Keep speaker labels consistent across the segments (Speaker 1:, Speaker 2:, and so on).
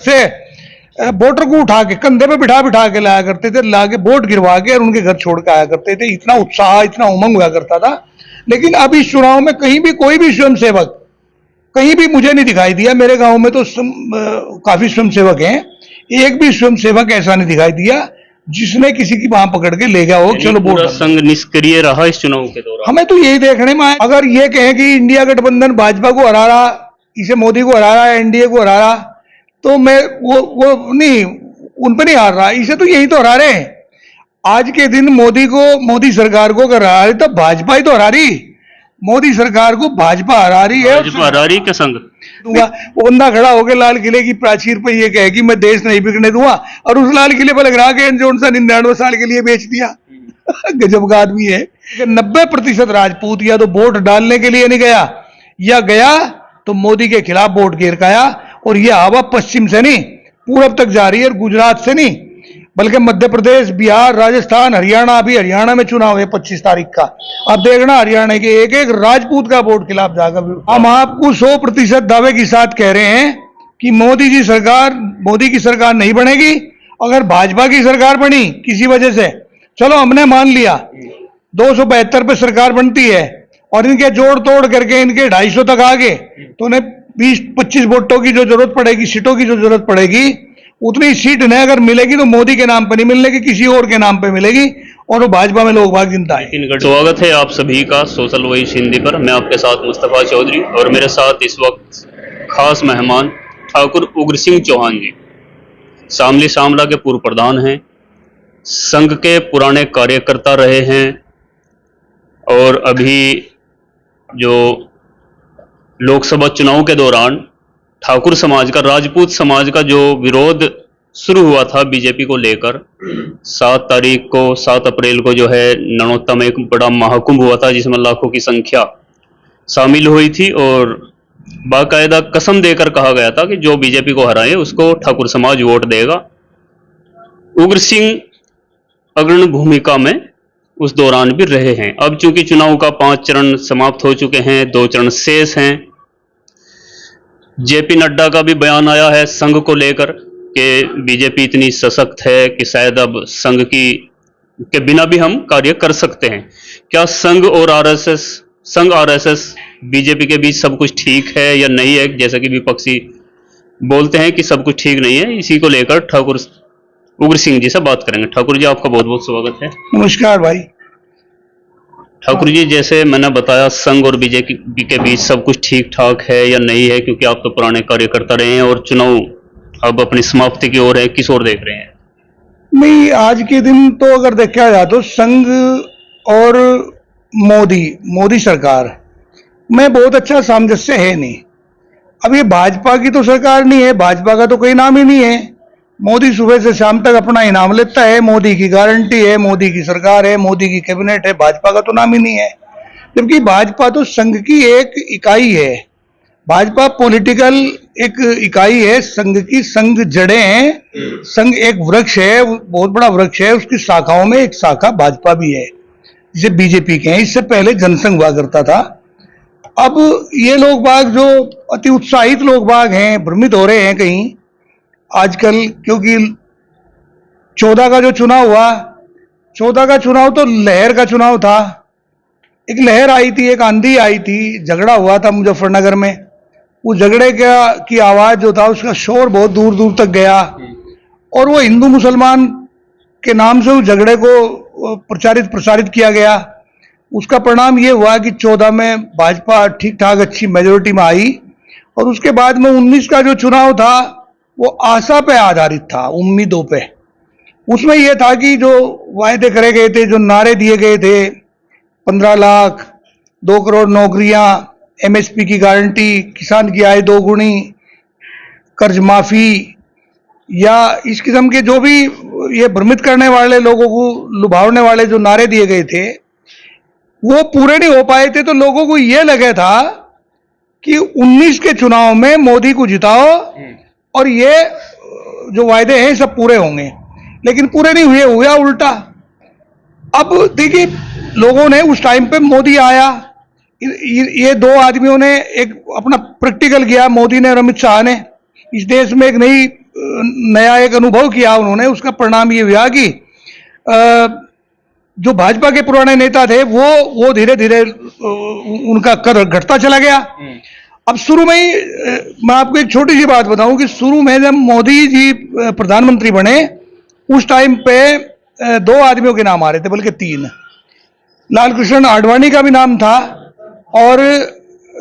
Speaker 1: से वोटर को उठा के कंधे पे बिठा बिठा के लाया करते थे, ला के वोट गिरवा के और उनके घर छोड़ के आया करते थे। इतना उत्साह, इतना उमंग हुआ करता था। लेकिन अब इस चुनाव में कहीं भी कोई भी स्वयंसेवक कहीं भी मुझे नहीं दिखाई दिया। मेरे गांव में तो काफी स्वयंसेवक हैं, एक भी स्वयंसेवक ऐसा नहीं दिखाई दिया जिसने किसी की बांह पकड़ के ले गया हो चलो वोट।
Speaker 2: संघ निष्क्रिय रहा इस चुनाव के दौरान।
Speaker 1: हमें तो यही देखने में आया, अगर ये कहें कि इंडिया गठबंधन भाजपा को हरा रहा, इसे मोदी को हरा रहा, एनडीए को हरा रहा, तो मैं वो नहीं, उन पर नहीं हार रहा, इसे तो यही तो हरा रहे हैं। आज के दिन मोदी सरकार को अगर हरा रही तो भाजपा ही तो हरा रही। मोदी सरकार को भाजपा हरा रही है।
Speaker 2: भाजपा हरा रही का संघ
Speaker 1: दूंगा, वो बंदा खड़ा होकर लाल किले की प्राचीर पर ये कहे कि मैं देश नहीं बिकने दूंगा, और उस लाल किले पर लग रहा कि जॉनसन 99 साल के लिए बेच दिया। गजब का आदमी है। 90% राजपूत या तो वोट डालने के लिए नहीं गया, या गया तो मोदी के खिलाफ वोट गिर गया। और यह हवा पश्चिम से नहीं पूरब तक जा रही है, और गुजरात से नहीं बल्कि मध्य प्रदेश, बिहार, राजस्थान, हरियाणा, अभी हरियाणा में चुनाव है 25 तारीख का। अब देखना हरियाणा के एक एक राजपूत का वोट खिलाफ जाकर। हम आपको 100% दावे के साथ कह रहे हैं कि मोदी की सरकार नहीं बनेगी। अगर भाजपा की सरकार बनी किसी वजह से, चलो हमने मान लिया 272 पे सरकार बनती है और इनके जोड़ तोड़ करके इनके 250 तक आ गए, तो उन्हें 20-25 वोटों की जो जरूरत पड़ेगी, सीटों की जो जरूरत पड़ेगी, उतनी सीट नहीं अगर मिलेगी तो मोदी के नाम पे नहीं मिलेगी, किसी और के नाम पे मिलेगी, और वो भाजपा में लोग भाग गिनता है।
Speaker 2: स्वागत है आप सभी का सोशल वॉइस हिंदी पर। मैं आपके साथ मुस्तफा चौधरी और मेरे साथ इस वक्त खास मेहमान ठाकुर उग्र सिंह चौहान जी, शामली शामला के पूर्व प्रधान हैं, संघ के पुराने कार्यकर्ता रहे हैं, और अभी जो लोकसभा चुनाव के दौरान ठाकुर समाज का, राजपूत समाज का जो विरोध शुरू हुआ था बीजेपी को लेकर, 7 अप्रैल को जो है ननौता में एक बड़ा महाकुंभ हुआ था जिसमें लाखों की संख्या शामिल हुई थी, और बाकायदा कसम देकर कहा गया था कि जो बीजेपी को हराए उसको ठाकुर समाज वोट देगा। उग्र सिंह अग्रणी भूमिका में उस दौरान भी रहे हैं। अब चूंकि चुनाव का 5 चरण समाप्त हो चुके हैं, 2 चरण शेष हैं। जेपी नड्डा का भी बयान आया है संघ को लेकर कि बीजेपी इतनी सशक्त है कि शायद अब संघ के बिना भी हम कार्य कर सकते हैं। क्या संघ आरएसएस बीजेपी के बीच सब कुछ ठीक है या नहीं है, जैसा कि विपक्षी बोलते हैं कि सब कुछ ठीक नहीं है? इसी को लेकर ठाकुर उग्र सिंह जी से बात करेंगे। ठाकुर जी, आपका बहुत बहुत स्वागत है।
Speaker 1: नमस्कार भाई।
Speaker 2: ठाकुर जी, जैसे मैंने बताया, संघ और बीजेपी के बीच सब कुछ ठीक ठाक है या नहीं है, क्योंकि आप तो पुराने कार्यकर्ता रहे हैं और चुनाव अब अपनी समाप्ति की ओर है, किस ओर देख रहे हैं?
Speaker 1: नहीं, आज के दिन तो अगर देखा जाए तो संघ और मोदी सरकार में बहुत अच्छा सामंजस्य है नहीं। अब ये भाजपा की तो सरकार नहीं है, भाजपा का तो कोई नाम ही नहीं है। मोदी सुबह से शाम तक अपना इनाम लेता है, मोदी की गारंटी है, मोदी की सरकार है, मोदी की कैबिनेट है, भाजपा का तो नाम ही नहीं है। जबकि भाजपा तो संघ की एक इकाई है, भाजपा पॉलिटिकल एक इकाई है संघ की। संघ जड़ें हैं, संघ एक वृक्ष है, बहुत बड़ा वृक्ष है, उसकी शाखाओं में एक शाखा भाजपा भी है, जिसे बीजेपी के हैं। इससे पहले जनसंघ हुआ करता था। अब ये लोग बाग जो अति उत्साहित लोग बाग हैं, भ्रमित हो रहे हैं कहीं आजकल, क्योंकि 14 का जो चुनाव हुआ, 14 का चुनाव तो लहर का चुनाव था। एक लहर आई थी, एक आंधी आई थी, झगड़ा हुआ था मुजफ्फरनगर में। उस झगड़े की आवाज जो था, उसका शोर बहुत दूर दूर तक गया, और वो हिंदू मुसलमान के नाम से उस झगड़े को प्रसारित किया गया। उसका परिणाम ये हुआ कि 14 में भाजपा ठीक ठाक अच्छी मेजोरिटी में आई, और उसके बाद में 19 का जो चुनाव था वो आशा पे आधारित था, उम्मीदों पे। उसमें यह था कि जो वायदे करे गए थे, जो नारे दिए गए थे, 15 लाख, 2 करोड़ नौकरियां, एमएसपी की गारंटी, किसान की आय 2 गुनी, कर्ज माफी, या इस किस्म के जो भी ये भ्रमित करने वाले, लोगों को लुभावने वाले जो नारे दिए गए थे, वो पूरे नहीं हो पाए थे। तो लोगों को यह लगा था कि 19 के चुनाव में मोदी को जिताओ और ये जो वायदे हैं सब पूरे होंगे, लेकिन पूरे नहीं हुए, हुआ उल्टा। अब देखिए, लोगों ने उस टाइम पे मोदी आया, ये 2 आदमियों ने एक अपना प्रैक्टिकल किया, मोदी ने और अमित शाह ने। इस देश में एक नई नया एक अनुभव किया उन्होंने, उसका परिणाम ये हुआ कि जो भाजपा के पुराने नेता थे वो धीरे धीरे उनका कद घटता चला गया। अब शुरू में ही मैं आपको एक छोटी सी बात बताऊं कि शुरू में जब मोदी जी प्रधानमंत्री बने उस टाइम पे 2 आदमियों के नाम आ रहे थे, बल्कि 3। लालकृष्ण आडवाणी का भी नाम था, और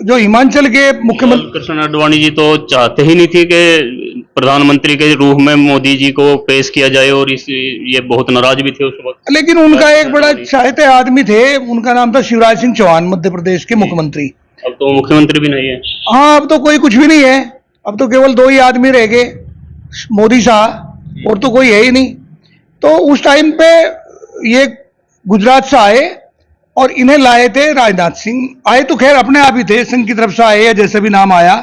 Speaker 1: जो हिमाचल के मुख्यमंत्री
Speaker 2: लालकृष्ण आडवाणी जी तो चाहते ही नहीं थे कि प्रधानमंत्री के रूप में मोदी जी को पेश किया जाए, और ये बहुत नाराज भी थे उस वक्त।
Speaker 1: लेकिन उनका एक बड़ा चाहते आदमी थे, उनका नाम था शिवराज सिंह चौहान, मध्य प्रदेश के मुख्यमंत्री।
Speaker 2: अब तो मुख्यमंत्री भी नहीं है।
Speaker 1: हाँ, अब तो कोई कुछ भी नहीं है, अब तो केवल 2 ही आदमी रह गए, मोदी शाह, और तो कोई है ही नहीं। तो उस टाइम पे ये गुजरात से आए और इन्हें लाए थे राजनाथ सिंह। आए तो खैर अपने आप ही थे, संघ की तरफ से आए या जैसे भी नाम आया,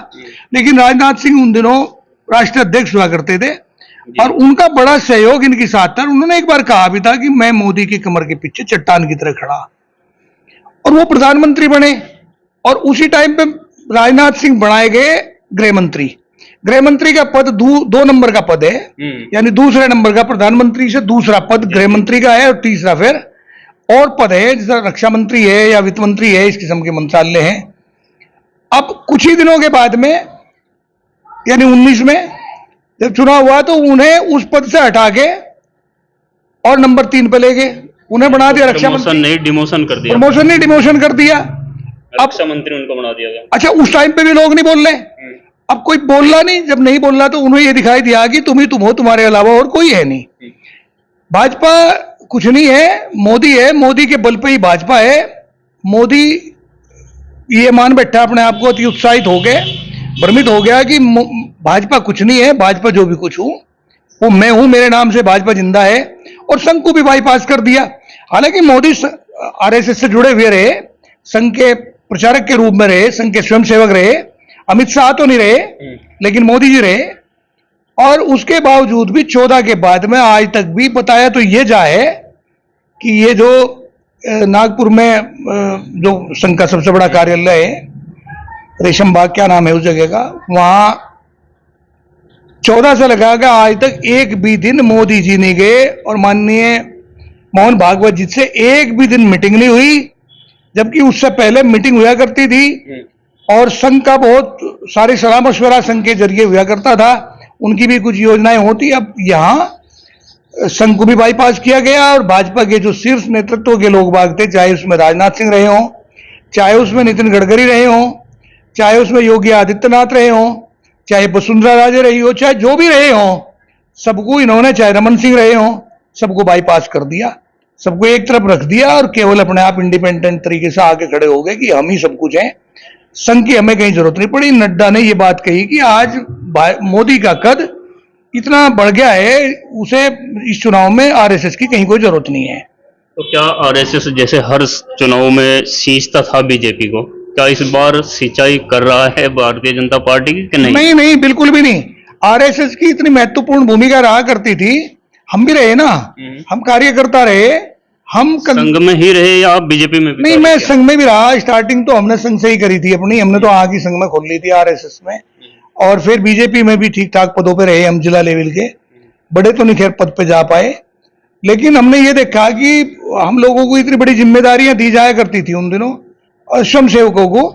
Speaker 1: लेकिन राजनाथ सिंह उन दिनों राष्ट्रीय अध्यक्ष हुआ करते थे और उनका बड़ा सहयोग इनके साथ था। उन्होंने एक बार कहा भी था कि मैं मोदी की कमर के पीछे चट्टान की तरह खड़ा, और वो प्रधानमंत्री बने। और उसी टाइम पे राजनाथ सिंह बनाए गए गृह मंत्री। गृह मंत्री का पद 2 नंबर का पद है, यानी दूसरे नंबर का, प्रधानमंत्री से दूसरा पद गृह मंत्री का है, और तीसरा फिर और पद है, जैसे रक्षा मंत्री है या वित्त मंत्री है, इस किस्म के मंत्रालय हैं। अब कुछ ही दिनों के बाद में, यानी 19 में जब चुनाव हुआ, तो उन्हें उस पद से हटा के और नंबर 3 पे ले गए, उन्हें बना दिया रक्षा मंत्री।
Speaker 2: नहीं, डिमोशन कर दिया।
Speaker 1: प्रमोशन नहीं, डिमोशन कर दिया।
Speaker 2: रक्षा मंत्री उनको बना दिया गया।
Speaker 1: अच्छा, उस टाइम पे भी लोग नहीं बोल रहे। अब कोई बोलना नहीं, जब नहीं बोलना तो उन्हें ये दिखाई दिया कि तुम ही तुम हो, तुम्हारे अलावा और कोई है नहीं। भाजपा कुछ नहीं है, मोदी है, मोदी के बल पे ही भाजपा है। मोदी ये मान बैठा अपने आप को, अति उत्साहित हो गए, भ्रमित हो गया कि भाजपा कुछ नहीं है, भाजपा जो भी कुछ हूं वो मैं हूं, मेरे नाम से भाजपा जिंदा है, और संघ को भी बाईपास कर दिया। हालांकि मोदी आरएसएस से जुड़े हुए रहे, संघ के प्रचारक के रूप में रहे, संघ के स्वयंसेवक रहे, अमित शाह तो नहीं रहे, लेकिन मोदी जी रहे। और उसके बावजूद भी 14 के बाद में आज तक भी बताया तो ये जाए कि ये जो नागपुर में जो संघ का सबसे बड़ा कार्यालय है, रेशम बाग क्या नाम है उस जगह का, वहां 14 से लगा के आज तक एक भी दिन मोदी जी नहीं गए, और माननीय मोहन भागवत जी से एक भी दिन मीटिंग नहीं हुई, जबकि उससे पहले मीटिंग हुआ करती थी। और संघ का बहुत सारे सलाह मशवरा संघ के जरिए हुआ करता था, उनकी भी कुछ योजनाएं होती। अब यहाँ संघ को भी बाईपास किया गया, और भाजपा के जो शीर्ष नेतृत्व के लोग बाग थे, चाहे उसमें राजनाथ सिंह रहे हों, चाहे उसमें नितिन गडकरी रहे हों, चाहे उसमें योगी आदित्यनाथ रहे हों, चाहे वसुंधरा राजे रही हो, चाहे जो भी रहे हों, सबको इन्होंने, चाहे रमन सिंह रहे हों, सबको बाईपास कर दिया, सबको एक तरफ रख दिया, और केवल अपने आप इंडिपेंडेंट तरीके से आगे खड़े हो गए कि हम ही सब कुछ हैं, संघ की हमें कहीं जरूरत नहीं पड़ी। नड्डा ने ये बात कही कि आज मोदी का कद इतना बढ़ गया है, उसे इस चुनाव में आरएसएस की कहीं कोई जरूरत नहीं है।
Speaker 2: तो क्या आरएसएस जैसे हर चुनाव में सींचता था बीजेपी को, क्या इस बार सिंचाई कर रहा है भारतीय जनता पार्टी की कि नहीं?
Speaker 1: नहीं नहीं, बिल्कुल भी नहीं। आरएसएस की इतनी महत्वपूर्ण भूमिका रहा करती थी, हम भी रहे ना, हम कार्यकर्ता रहे, हम
Speaker 2: संघ में ही रहे या आप बीजेपी में भी?
Speaker 1: नहीं, मैं संघ में भी रहा। स्टार्टिंग तो हमने संघ से ही करी थी अपनी, हमने तो आगे संघ में खोल ली थी आरएसएस में, और फिर बीजेपी में भी ठीक ठाक पदों पे रहे हम, जिला लेवल के, बड़े तो नहीं खैर पद पे जा पाए। लेकिन हमने ये देखा कि हम लोगों को इतनी बड़ी जिम्मेदारियां दी जाया करती थी उन दिनों स्वयं सेवकों को,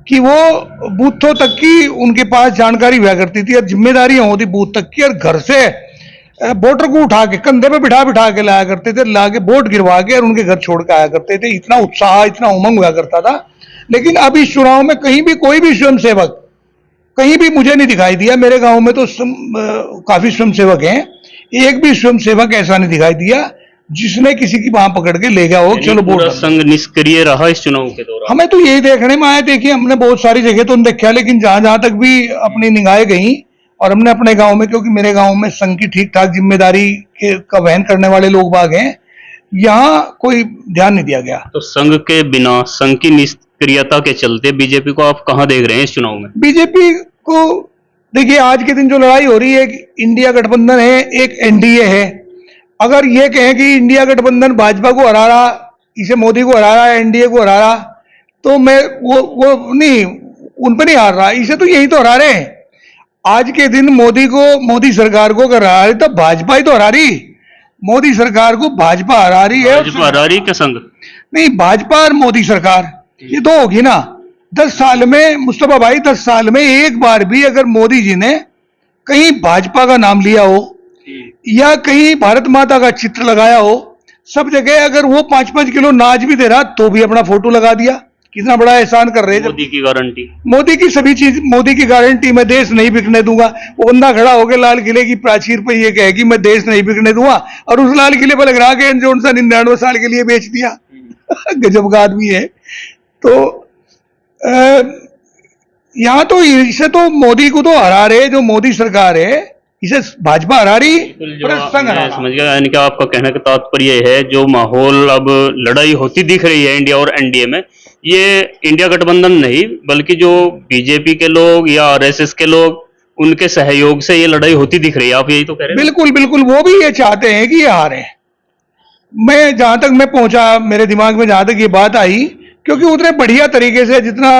Speaker 1: कि वो बूथों तक की उनके पास जानकारी हुआ करती थी, और जिम्मेदारियां होती बूथ तक की, और घर से वोटर को उठा के कंधे पे बिठा बिठा के लाया करते थे, ला के वोट गिरवा के और उनके घर छोड़ के आया करते थे। इतना उत्साह, इतना उमंग हुआ करता था। लेकिन अब इस चुनाव में कहीं भी कोई भी स्वयंसेवक कहीं भी मुझे नहीं दिखाई दिया। मेरे गांव में तो काफी स्वयंसेवक हैं, एक भी स्वयंसेवक ऐसा नहीं दिखाई दिया जिसने किसी की बांह पकड़ के ले गया हो, चलो वोट।
Speaker 2: संघ निष्क्रिय रहा इस चुनाव के दौरान?
Speaker 1: हमें तो यही देखने में आया। देखिए, हमने बहुत सारी जगह तो देखा, लेकिन जहां जहां तक भी अपनी निगाहें गई, और हमने अपने गांव में, क्योंकि मेरे गांव में संघ की ठीक ठाक जिम्मेदारी का वहन करने वाले लोग बाग हैं, यहाँ कोई ध्यान नहीं दिया गया।
Speaker 2: तो संघ के बिना, संघ की निष्क्रियता के चलते बीजेपी को आप कहाँ देख रहे हैं इस चुनाव में?
Speaker 1: बीजेपी को देखिए, आज के दिन जो लड़ाई हो रही है, इंडिया गठबंधन है, एक एनडीए है। अगर ये कहें कि इंडिया गठबंधन भाजपा को हरा रहा, इसे मोदी को हरा रहा है, एनडीए को हरा रहा, तो मैं वो नहीं, उन पर नहीं हार रहा, इसे तो यही तो हरा रहे हैं। आज के दिन मोदी सरकार को कर रहा है तो भाजपा ही तो हरा रही। मोदी सरकार को भाजपा हरा रही है।
Speaker 2: भाजपा हरा रही के संग
Speaker 1: नहीं, भाजपा और मोदी सरकार ये तो होगी ना। 10 साल में मुस्तफा भाई, 10 साल में एक बार भी अगर मोदी जी ने कहीं भाजपा का नाम लिया हो या कहीं भारत माता का चित्र लगाया हो, सब जगह अगर वो 5-5 किलो नाच भी दे रहा तो भी अपना फोटो लगा दिया। कितना बड़ा एहसान कर रहे हैं।
Speaker 2: मोदी की गारंटी,
Speaker 1: मोदी की सभी चीज, मोदी की गारंटी, मैं देश नहीं बिकने दूंगा। वो बंदा खड़ा हो गया लाल किले की प्राचीर पर ये कहे कि मैं देश नहीं बिकने दूंगा, और उस लाल किले पर लग रहा कि जॉनसन 99 साल के लिए बेच दिया। गजब का आदमी है। तो यहाँ तो इसे तो मोदी को तो हरा रहे, जो मोदी सरकार है इसे भाजपा हरा रही।
Speaker 2: मैं समझ गया, यानी कि आपका कहने का तात्पर्य है जो माहौल अब लड़ाई होती दिख रही है इंडिया और एनडीए में, ये इंडिया गठबंधन नहीं बल्कि जो बीजेपी के लोग या आरएसएस के लोग उनके सहयोग से ये लड़ाई होती दिख रही है। आप यही तो कह रहे हैं?
Speaker 1: बिल्कुल बिल्कुल, वो भी ये चाहते हैं कि ये हारे। मैं जहां तक मैं पहुंचा, मेरे दिमाग में जहां तक ये बात आई, क्योंकि उतने बढ़िया तरीके से जितना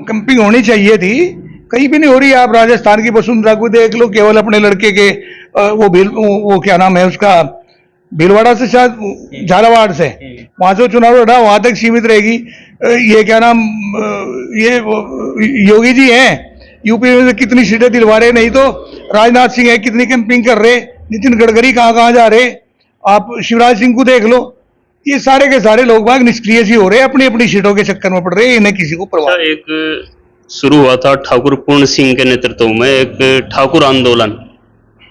Speaker 1: कैंपिंग होनी चाहिए थी कहीं भी नहीं हो रही। आप राजस्थान की वसुंधरा को देख लो, केवल अपने लड़के के वो क्या नाम है उसका, भीलवाड़ा से, शायद झालावाड़ से, वहां से चुनाव लड़ा, वहां तक सीमित रहेगी। ये क्या नाम, ये योगी जी हैं, यूपी में कितनी सीटें दिलवा रहे, नहीं तो राजनाथ सिंह है कितनी कैंपिंग कर रहे, नितिन गडकरी कहाँ कहाँ जा रहे, आप शिवराज सिंह को देख लो। ये सारे के सारे लोग बाग निष्क्रिय सी हो रहे, अपनी अपनी सीटों के चक्कर में पड़ रहे, इन्हें किसी को परवाह।
Speaker 2: एक शुरू हुआ था ठाकुर पूर्ण सिंह के नेतृत्व में एक ठाकुर आंदोलन,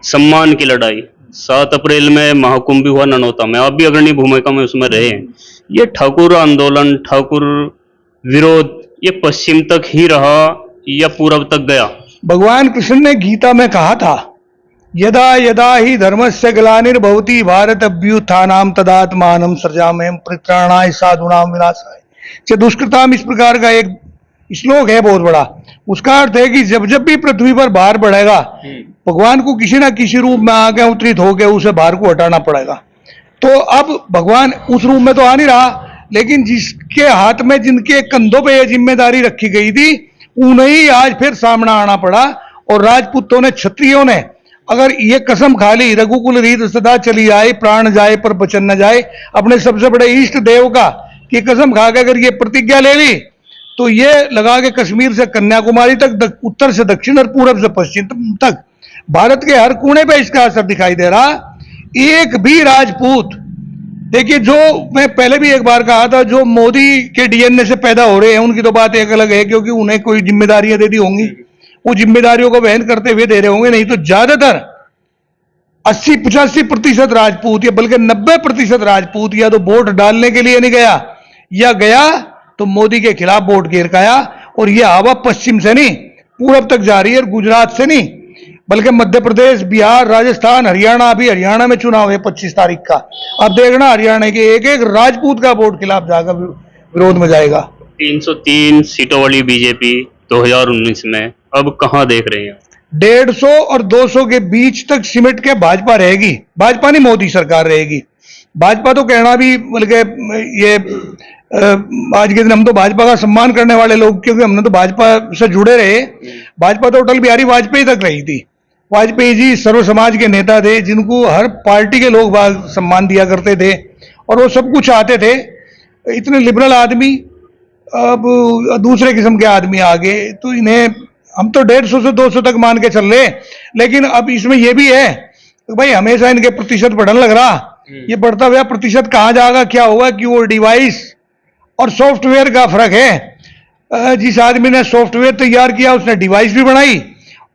Speaker 2: सम्मान की लड़ाई। 7 अप्रैल में महाकुंभ भी हुआ ननौता में, आप भी अग्रणी भूमिका में उसमें रहे हैं। ये ठाकुर आंदोलन, ठाकुर विरोध, ये पश्चिम तक ही रहा या पूर्व तक गया?
Speaker 1: भगवान कृष्ण ने गीता में कहा था, यदा यदा ही धर्मस्य ग्लानिर्भवति भारत अभ्युत्थानम् तदात्मानं सृजाम्यहं परित्राणाय साधूनां विनाशाय च दुष्कृताम्। इस प्रकार का एक श्लोक है बहुत बड़ा। उसका अर्थ है कि जब जब भी पृथ्वी पर भार बढ़ेगा, भगवान को किसी ना किसी रूप में आगे अवतरित होकर उसे भार को हटाना पड़ेगा। तो अब भगवान उस रूप में तो आ नहीं रहा, लेकिन जिसके हाथ में, जिनके कंधों पे यह जिम्मेदारी रखी गई थी, उन्हें ही आज फिर सामना आना पड़ा। और राजपूतों ने, क्षत्रियों ने अगर ये कसम खा ली, रघुकुल रीत सदा चली आए, प्राण जाए पर बचन न जाए, अपने सबसे बड़े इष्ट देव का की कसम खा के अगर ये प्रतिज्ञा ले ली, तो ये लगा के कश्मीर से कन्याकुमारी तक, उत्तर से दक्षिण और पूर्व से पश्चिम तक भारत के हर कोने पे इसका असर दिखाई दे रहा। एक भी राजपूत, देखिए, जो मैं पहले भी एक बार कहा था, जो मोदी के डीएनए से पैदा हो रहे हैं उनकी तो बात एक अलग है, क्योंकि उन्हें कोई जिम्मेदारियां दे दी होंगी, वो जिम्मेदारियों को वहन करते हुए दे रहे होंगे। नहीं तो ज्यादातर 80-85% राजपूत, या बल्कि 90% राजपूत या तो वोट डालने के लिए नहीं गया, या गया तो मोदी के खिलाफ वोट गिर गया। और यह हवा पश्चिम से नहीं पूर्व तक जा रही है, और गुजरात से नहीं बल्कि मध्य प्रदेश, बिहार, राजस्थान, हरियाणा, अभी हरियाणा में चुनाव है 25 तारीख का। अब देखना हरियाणा के एक एक राजपूत का वोट खिलाफ जाकर विरोध में जाएगा।
Speaker 2: 303 सीटों वाली बीजेपी 2019 में अब कहां देख रहे हैं?
Speaker 1: 150 और 200 के बीच तक सिमट के भाजपा रहेगी। भाजपा नहीं, मोदी सरकार रहेगी। भाजपा तो कहना भी, बल्कि ये आज के दिन हम तो भाजपा का सम्मान करने वाले लोग, क्योंकि हमने तो भाजपा से जुड़े रहे। भाजपा तो अटल बिहारी वाजपेयी तक रही थी। वाजपेयी जी सर्व समाज के नेता थे, जिनको हर पार्टी के लोग सम्मान दिया करते थे, और वो सब कुछ चाहते थे। इतने लिबरल आदमी अब दूसरे किस्म के आदमी आ गए, तो इन्हें हम तो 150 से 200 तक मान के चल रहे। लेकिन अब इसमें यह भी है तो भाई हमेशा इनके प्रतिशत बढ़ने लग रहा, ये बढ़ता हुआ प्रतिशत कहाँ जाएगा, क्या होगा, कि वो डिवाइस और सॉफ्टवेयर का फर्क है। जिस आदमी ने सॉफ्टवेयर तैयार किया उसने डिवाइस भी बनाई,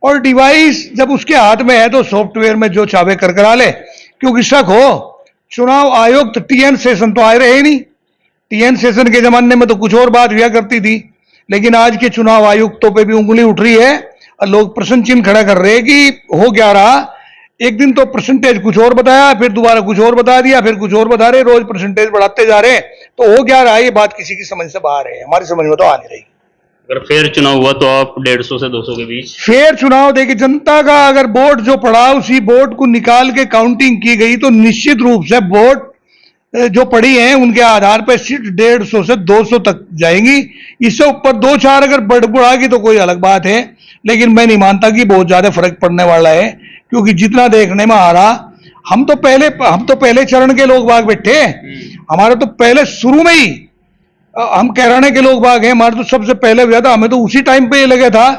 Speaker 1: और डिवाइस जब उसके हाथ में है तो सॉफ्टवेयर में जो चाहे कर करा ले। क्योंकि शक हो, चुनाव आयुक्त TN सेशन तो आए रहे नहीं। TN सेशन के जमाने में तो कुछ और बात हुआ करती थी, लेकिन आज के चुनाव आयुक्तों पे भी उंगली उठ रही है, और लोग प्रश्न चिन्ह खड़ा कर रहे हैं कि हो क्या रहा। एक दिन तो परसेंटेज कुछ और बताया, फिर दोबारा कुछ और बता दिया, फिर कुछ और बता रहे, रोज परसेंटेज बढ़ाते जा रहे हैं। तो हो क्या रहा है, ये बात किसी की समझ से बाहर है, हमारी समझ में तो आ नहीं रही।
Speaker 2: अगर फेयर चुनाव हुआ तो आप 150 से 200 के बीच?
Speaker 1: फेयर चुनाव देखिए, जनता का अगर वोट जो पड़ा, उसी वोट को निकाल के काउंटिंग की गई तो निश्चित रूप से वोट जो पड़ी हैं उनके आधार पर सीट 150 से 200 तक जाएंगी। इससे ऊपर 2-4 अगर बढ़ागी तो कोई अलग बात है, लेकिन मैं नहीं मानता कि बहुत ज्यादा फर्क पड़ने वाला है, क्योंकि जितना देखने में आ रहा, हम तो पहले चरण के लोग बाग बैठे, हमारे तो पहले शुरू में ही हम कैराने के लोग बाग हैं, हमारे तो सबसे पहले हुआ था, हमें तो उसी टाइम पे लगे था।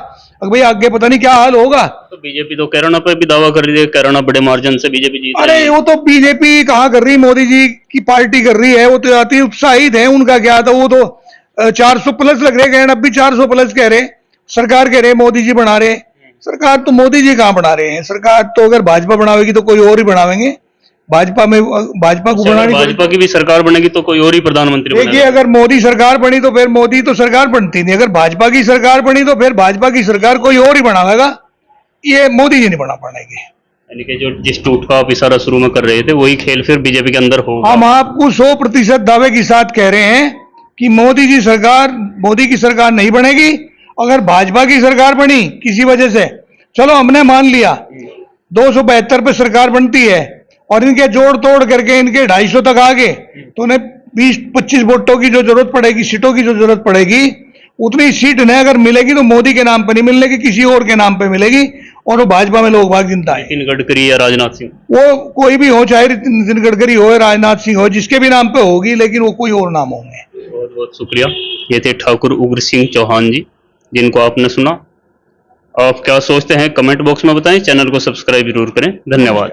Speaker 1: भाई आगे पता नहीं क्या हाल होगा।
Speaker 2: तो बीजेपी तो कैराना पे भी दावा कर रही है, कैराना बड़े मार्जिन से बीजेपी जीत रही
Speaker 1: अरे
Speaker 2: है।
Speaker 1: वो तो बीजेपी कहाँ कर रही, मोदी जी की पार्टी कर रही है, वो तो अति उत्साहित है। उनका क्या था, वो तो 400 प्लस लग रहे, अब भी 400 प्लस कह रहे, सरकार कह रहे मोदी जी बना रहे। सरकार तो मोदी जी कहाँ बना रहे हैं, सरकार तो अगर भाजपा बनावेगी तो कोई और ही बनावेंगे। भाजपा को बनानी,
Speaker 2: भाजपा की भी सरकार बनेगी तो कोई और ही प्रधानमंत्री
Speaker 1: देखिए
Speaker 2: बनेगा।
Speaker 1: अगर मोदी सरकार बनी तो फिर मोदी तो सरकार बनती नहीं, अगर भाजपा की सरकार बनी तो फिर भाजपा की सरकार कोई और ही बनावेगा, ये मोदी जी नहीं बना पाएंगे।
Speaker 2: यानी कि जो जिस टूट का आप इशारा शुरू में कर रहे थे वही खेल फिर बीजेपी के अंदर होगा।
Speaker 1: हम आपको 100% दावे के साथ कह रहे हैं कि मोदी की सरकार नहीं बनेगी। अगर भाजपा की सरकार बनी किसी वजह से, चलो हमने मान लिया 272 पे सरकार बनती है और इनके जोड़ तोड़ करके इनके 250 तक आ गए, तो उन्हें 20-25 वोटों की जो जरूरत पड़ेगी, सीटों की जो जरूरत पड़ेगी, उतनी सीट ने अगर मिलेगी तो मोदी के नाम पे नहीं मिलेगी, किसी और के नाम पे मिलेगी, और वो भाजपा में लोग भाग जिनता है।
Speaker 2: नितिन गडकरी या राजनाथ सिंह,
Speaker 1: वो कोई भी हो, चाहे नितिन गडकरी हो, राजनाथ सिंह हो, जिसके भी नाम पे होगी, लेकिन वो कोई और नाम होंगे।
Speaker 2: बहुत बहुत शुक्रिया। ये थे ठाकुर उग्र सिंह चौहान जी, जिनको आपने सुना। आप क्या सोचते हैं कमेंट बॉक्स में बताएं, चैनल को सब्सक्राइब जरूर करें। धन्यवाद।